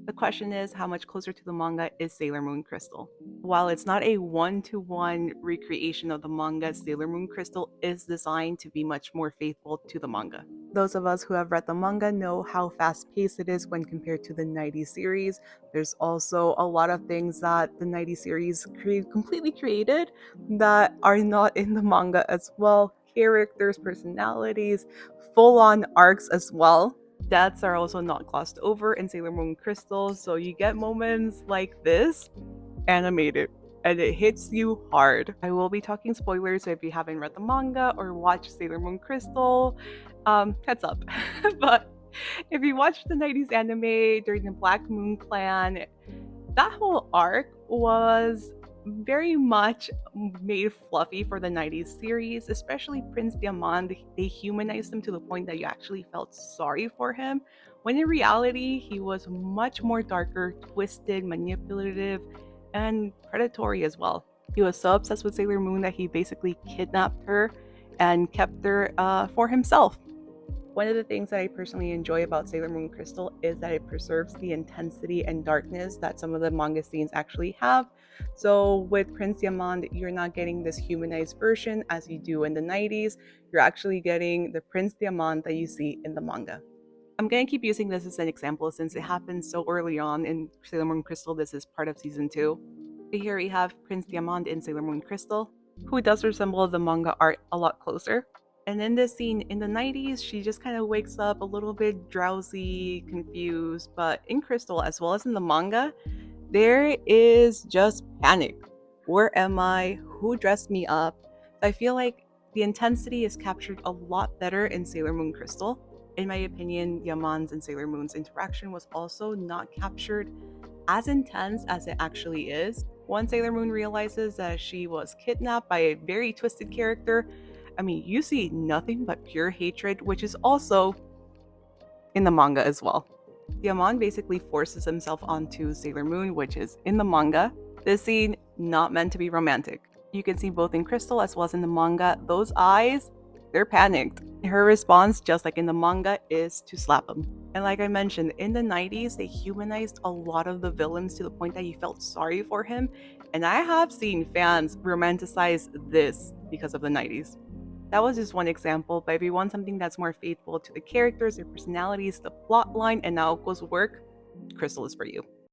The question is, how much closer to the manga is Sailor Moon Crystal? While it's not a one-to-one recreation of the manga, Sailor Moon Crystal is designed to be much more faithful to the manga. Those of us who have read the manga know how fast-paced it is when compared to the 90s series. There's also a lot of things that the 90s series completely created that are not in the manga as well. Characters, personalities, full-on arcs as well. Deaths are also not glossed over in Sailor Moon Crystal, so you get moments like this animated and it hits you hard. I will be talking spoilers, so if you haven't read the manga or watched Sailor Moon Crystal, heads up. But if you watched the 90s anime during the Black Moon Clan, that whole arc was very much made fluffy for the 90s series, especially Prince Demande. They humanized him to the point that you actually felt sorry for him, when in reality, he was much more darker, twisted, manipulative, and predatory as well. He was so obsessed with Sailor Moon that he basically kidnapped her and kept her for himself. One of the things that I personally enjoy about Sailor Moon Crystal is that it preserves the intensity and darkness that some of the manga scenes actually have. So with Prince Diamond, you're not getting this humanized version as you do in the 90s. You're actually getting the Prince Diamond that you see in the manga. I'm going to keep using this as an example since it happened so early on in Sailor Moon Crystal. This is part of season 2. Here we have Prince Diamond in Sailor Moon Crystal, who does resemble the manga art a lot closer. And in this scene in the 90s, she just kind of wakes up a little bit drowsy, confused, but in Crystal, as well as in the manga, there is just panic. Where am I? Who dressed me up? I feel like the intensity is captured a lot better in Sailor Moon Crystal. In my opinion, Yaman's and Sailor Moon's interaction was also not captured as intense as it actually is. Once Sailor Moon realizes that she was kidnapped by a very twisted character, I mean, you see nothing but pure hatred, which is also in the manga as well. Diamond basically forces himself onto Sailor Moon, which is in the manga. This scene, not meant to be romantic. You can see both in Crystal as well as in the manga, those eyes, they're panicked. Her response, just like in the manga, is to slap him. And like I mentioned, in the 90s, they humanized a lot of the villains to the point that you felt sorry for him. And I have seen fans romanticize this because of the 90s. That was just one example, but if you want something that's more faithful to the characters, their personalities, the plot line, and Naoko's work, Crystal is for you.